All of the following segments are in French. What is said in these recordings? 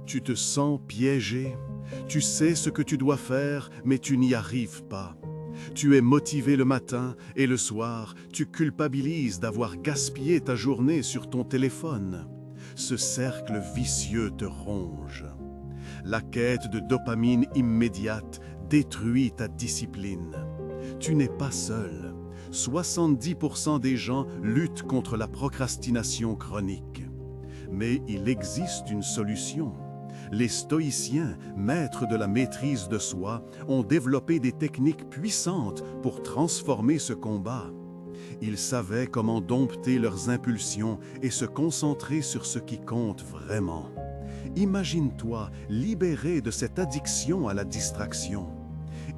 Tu te sens piégé. Tu sais ce que tu dois faire, mais tu n'y arrives pas. Tu es motivé le matin et le soir, tu culpabilises d'avoir gaspillé ta journée sur ton téléphone. Ce cercle vicieux te ronge. La quête de dopamine immédiate détruit ta discipline. Tu n'es pas seul. 70% des gens luttent contre la procrastination chronique. Mais il existe une solution. Les stoïciens, maîtres de la maîtrise de soi, ont développé des techniques puissantes pour transformer ce combat. Ils savaient comment dompter leurs impulsions et se concentrer sur ce qui compte vraiment. Imagine-toi libéré de cette addiction à la distraction.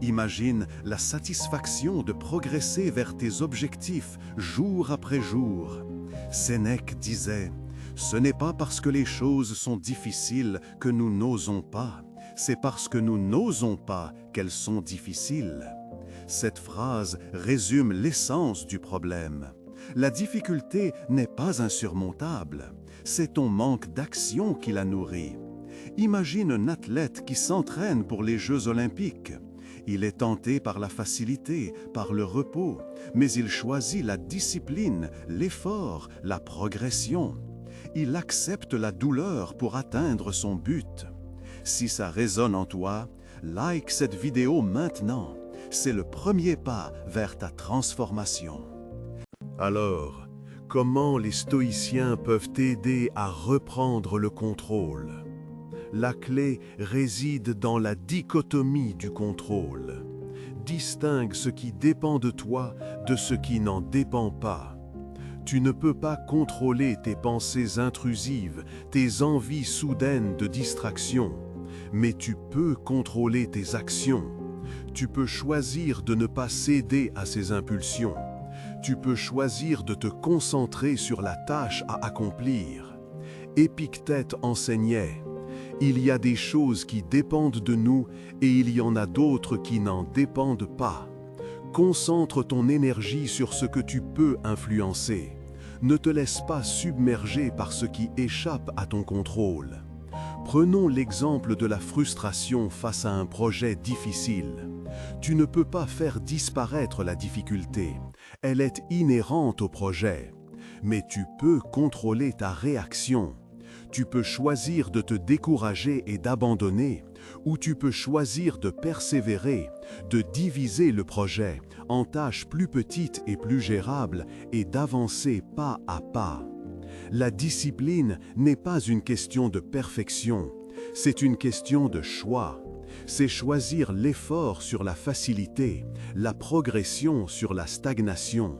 Imagine la satisfaction de progresser vers tes objectifs jour après jour. Sénèque disait: « Ce n'est pas parce que les choses sont difficiles que nous n'osons pas, c'est parce que nous n'osons pas qu'elles sont difficiles. » Cette phrase résume l'essence du problème. La difficulté n'est pas insurmontable, c'est ton manque d'action qui la nourrit. Imagine un athlète qui s'entraîne pour les Jeux olympiques. Il est tenté par la facilité, par le repos, mais il choisit la discipline, l'effort, la progression. Il accepte la douleur pour atteindre son but. Si ça résonne en toi, like cette vidéo maintenant. C'est le premier pas vers ta transformation. Alors, comment les stoïciens peuvent t'aider à reprendre le contrôle? La clé réside dans la dichotomie du contrôle. Distingue ce qui dépend de toi de ce qui n'en dépend pas. Tu ne peux pas contrôler tes pensées intrusives, tes envies soudaines de distraction, mais tu peux contrôler tes actions. Tu peux choisir de ne pas céder à ces impulsions. Tu peux choisir de te concentrer sur la tâche à accomplir. Épictète enseignait: « Il y a des choses qui dépendent de nous et il y en a d'autres qui n'en dépendent pas. » Concentre ton énergie sur ce que tu peux influencer. Ne te laisse pas submerger par ce qui échappe à ton contrôle. Prenons l'exemple de la frustration face à un projet difficile. Tu ne peux pas faire disparaître la difficulté. Elle est inhérente au projet. Mais tu peux contrôler ta réaction. Tu peux choisir de te décourager et d'abandonner, ou tu peux choisir de persévérer, de diviser le projet en tâches plus petites et plus gérables et d'avancer pas à pas. La discipline n'est pas une question de perfection, c'est une question de choix. C'est choisir l'effort sur la facilité, la progression sur la stagnation.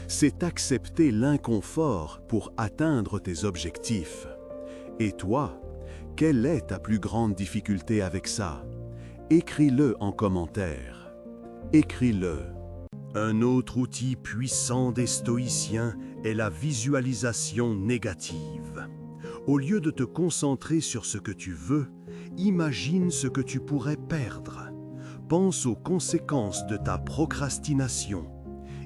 C'est accepter l'inconfort pour atteindre tes objectifs. Et toi, quelle est ta plus grande difficulté avec ça? Écris-le en commentaire. Écris-le. Un autre outil puissant des stoïciens est la visualisation négative. Au lieu de te concentrer sur ce que tu veux, imagine ce que tu pourrais perdre. Pense aux conséquences de ta procrastination.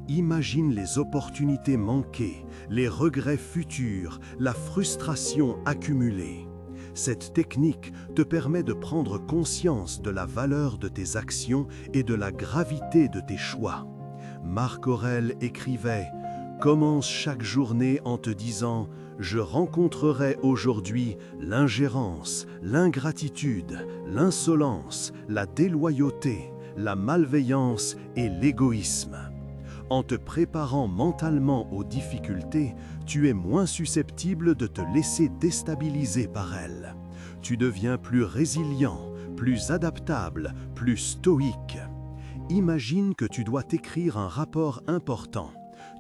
Imagine les opportunités manquées, les regrets futurs, la frustration accumulée. Cette technique te permet de prendre conscience de la valeur de tes actions et de la gravité de tes choix. Marc Aurèle écrivait: « Commence chaque journée en te disant « Je rencontrerai aujourd'hui l'ingérence, l'ingratitude, l'insolence, la déloyauté, la malveillance et l'égoïsme. » En te préparant mentalement aux difficultés, tu es moins susceptible de te laisser déstabiliser par elles. Tu deviens plus résilient, plus adaptable, plus stoïque. Imagine que tu dois t'écrire un rapport important.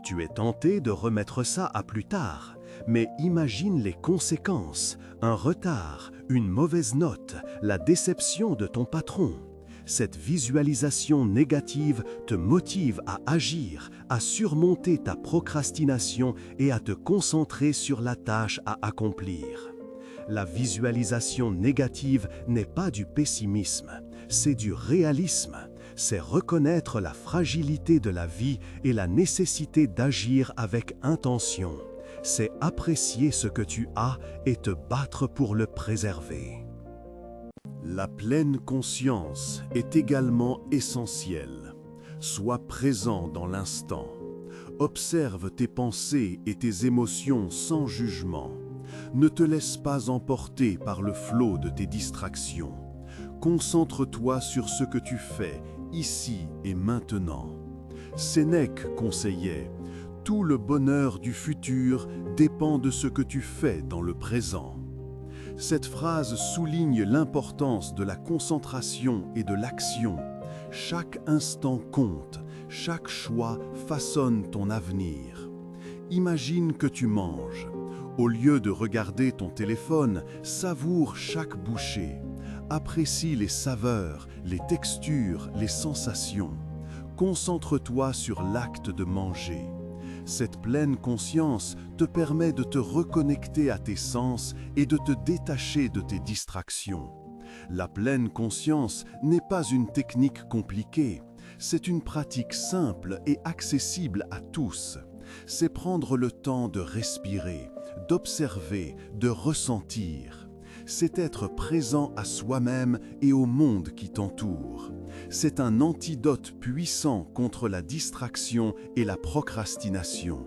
Tu es tenté de remettre ça à plus tard, mais imagine les conséquences, un retard, une mauvaise note, la déception de ton patron. Cette visualisation négative te motive à agir, à surmonter ta procrastination et à te concentrer sur la tâche à accomplir. La visualisation négative n'est pas du pessimisme, c'est du réalisme. C'est reconnaître la fragilité de la vie et la nécessité d'agir avec intention. C'est apprécier ce que tu as et te battre pour le préserver. La pleine conscience est également essentielle. Sois présent dans l'instant. Observe tes pensées et tes émotions sans jugement. Ne te laisse pas emporter par le flot de tes distractions. Concentre-toi sur ce que tu fais, ici et maintenant. Sénèque conseillait « Tout le bonheur du futur dépend de ce que tu fais dans le présent ». Cette phrase souligne l'importance de la concentration et de l'action. Chaque instant compte, chaque choix façonne ton avenir. Imagine que tu manges. Au lieu de regarder ton téléphone, savoure chaque bouchée. Apprécie les saveurs, les textures, les sensations. Concentre-toi sur l'acte de manger. Cette pleine conscience te permet de te reconnecter à tes sens et de te détacher de tes distractions. La pleine conscience n'est pas une technique compliquée, c'est une pratique simple et accessible à tous. C'est prendre le temps de respirer, d'observer, de ressentir. C'est être présent à soi-même et au monde qui t'entoure. C'est un antidote puissant contre la distraction et la procrastination.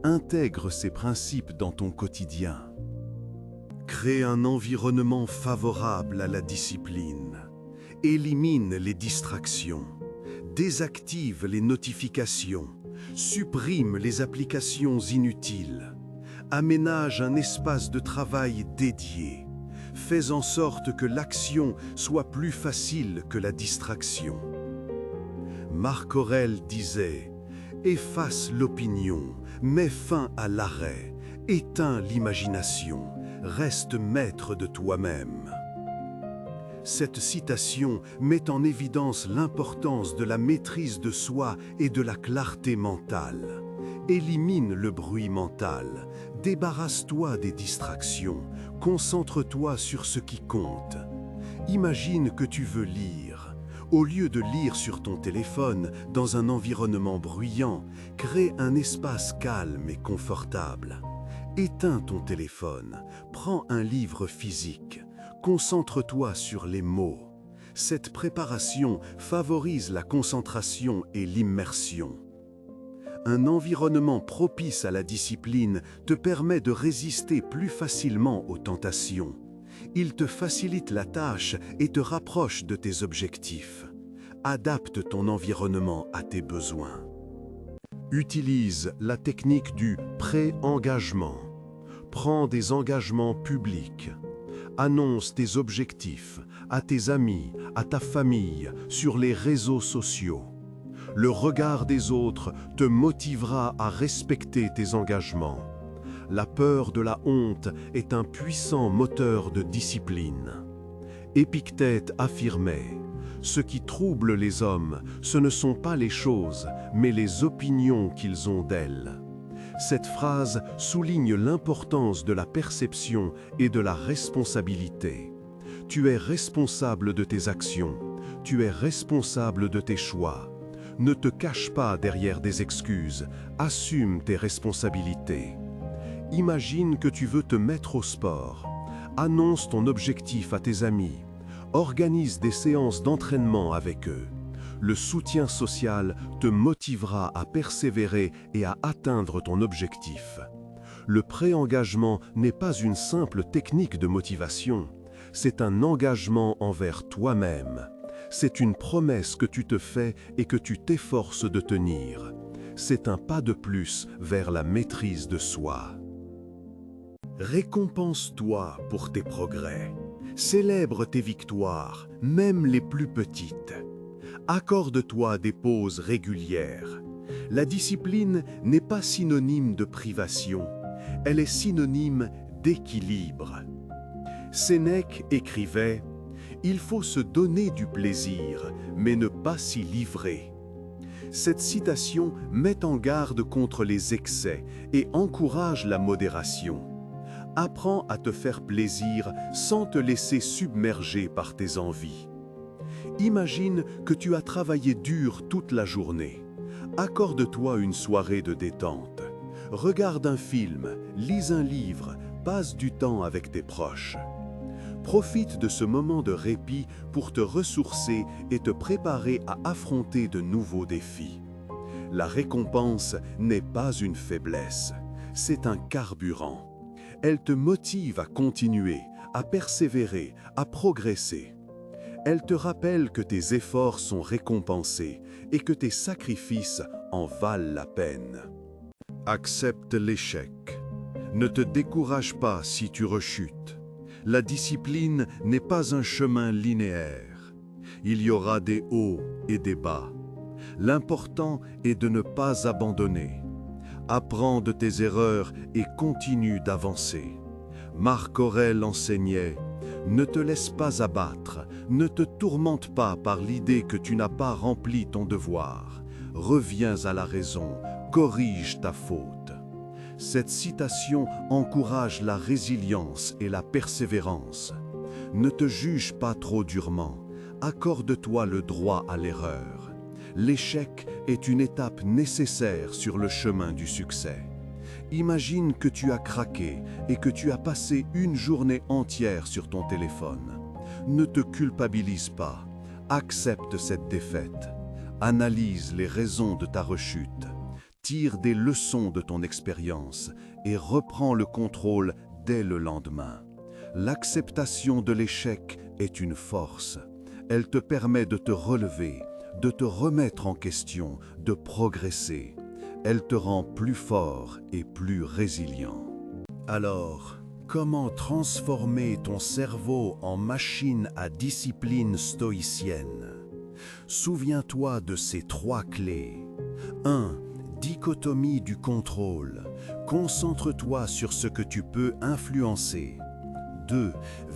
Intègre ces principes dans ton quotidien. Crée un environnement favorable à la discipline. Élimine les distractions. Désactive les notifications. Supprime les applications inutiles. Aménage un espace de travail dédié. Fais en sorte que l'action soit plus facile que la distraction. Marc Aurèle disait « Efface l'opinion, mets fin à l'arrêt, éteins l'imagination, reste maître de toi-même. » Cette citation met en évidence l'importance de la maîtrise de soi et de la clarté mentale. Élimine le bruit mental, débarrasse-toi des distractions, concentre-toi sur ce qui compte. Imagine que tu veux lire. Au lieu de lire sur ton téléphone, dans un environnement bruyant, crée un espace calme et confortable. Éteins ton téléphone, prends un livre physique, concentre-toi sur les mots. Cette préparation favorise la concentration et l'immersion. Un environnement propice à la discipline te permet de résister plus facilement aux tentations. Il te facilite la tâche et te rapproche de tes objectifs. Adapte ton environnement à tes besoins. Utilise la technique du pré-engagement. Prends des engagements publics. Annonce tes objectifs à tes amis, à ta famille, sur les réseaux sociaux. Le regard des autres te motivera à respecter tes engagements. La peur de la honte est un puissant moteur de discipline. Épictète affirmait « Ce qui trouble les hommes, ce ne sont pas les choses, mais les opinions qu'ils ont d'elles. » Cette phrase souligne l'importance de la perception et de la responsabilité. Tu es responsable de tes actions, tu es responsable de tes choix. Ne te cache pas derrière des excuses, assume tes responsabilités. Imagine que tu veux te mettre au sport. Annonce ton objectif à tes amis. Organise des séances d'entraînement avec eux. Le soutien social te motivera à persévérer et à atteindre ton objectif. Le pré-engagement n'est pas une simple technique de motivation, c'est un engagement envers toi-même. C'est une promesse que tu te fais et que tu t'efforces de tenir. C'est un pas de plus vers la maîtrise de soi. Récompense-toi pour tes progrès. Célèbre tes victoires, même les plus petites. Accorde-toi des pauses régulières. La discipline n'est pas synonyme de privation, elle est synonyme d'équilibre. Sénèque écrivait « Il faut se donner du plaisir, mais ne pas s'y livrer ». Cette citation met en garde contre les excès et encourage la modération. Apprends à te faire plaisir sans te laisser submerger par tes envies. Imagine que tu as travaillé dur toute la journée. Accorde-toi une soirée de détente. Regarde un film, lis un livre, passe du temps avec tes proches. Profite de ce moment de répit pour te ressourcer et te préparer à affronter de nouveaux défis. La récompense n'est pas une faiblesse, c'est un carburant. Elle te motive à continuer, à persévérer, à progresser. Elle te rappelle que tes efforts sont récompensés et que tes sacrifices en valent la peine. Accepte l'échec. Ne te décourage pas si tu rechutes. La discipline n'est pas un chemin linéaire. Il y aura des hauts et des bas. L'important est de ne pas abandonner. Apprends de tes erreurs et continue d'avancer. Marc Aurèle enseignait « Ne te laisse pas abattre, ne te tourmente pas par l'idée que tu n'as pas rempli ton devoir. Reviens à la raison, corrige ta faute. » Cette citation encourage la résilience et la persévérance. Ne te juge pas trop durement, accorde-toi le droit à l'erreur. L'échec est une étape nécessaire sur le chemin du succès. Imagine que tu as craqué et que tu as passé une journée entière sur ton téléphone. Ne te culpabilise pas, accepte cette défaite. Analyse les raisons de ta rechute. Tire des leçons de ton expérience et reprends le contrôle dès le lendemain. L'acceptation de l'échec est une force. Elle te permet de te relever, de te remettre en question, de progresser. Elle te rend plus fort et plus résilient. Alors, comment transformer ton cerveau en machine à discipline stoïcienne? Souviens-toi de ces 3 clés. 1. Dichotomie du contrôle. Concentre-toi sur ce que tu peux influencer. 2.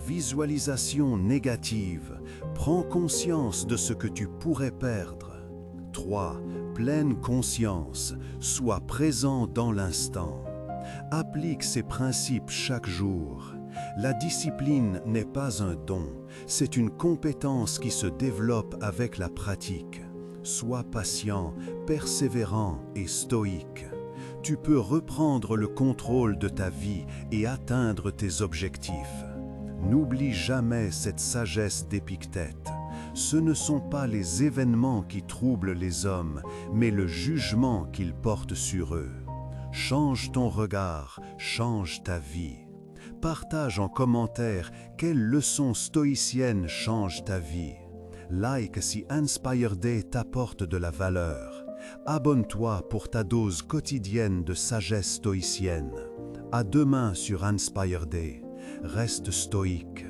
Visualisation négative. Prends conscience de ce que tu pourrais perdre. 3. Pleine conscience. Sois présent dans l'instant. Applique ces principes chaque jour. La discipline n'est pas un don, c'est une compétence qui se développe avec la pratique. Sois patient, persévérant et stoïque. Tu peux reprendre le contrôle de ta vie et atteindre tes objectifs. N'oublie jamais cette sagesse d'Épictète. Ce ne sont pas les événements qui troublent les hommes, mais le jugement qu'ils portent sur eux. Change ton regard, change ta vie. Partage en commentaire quelle leçon stoïcienne change ta vie. Like si Inspire Day t'apporte de la valeur. Abonne-toi pour ta dose quotidienne de sagesse stoïcienne. À demain sur Inspire Day. Reste stoïque.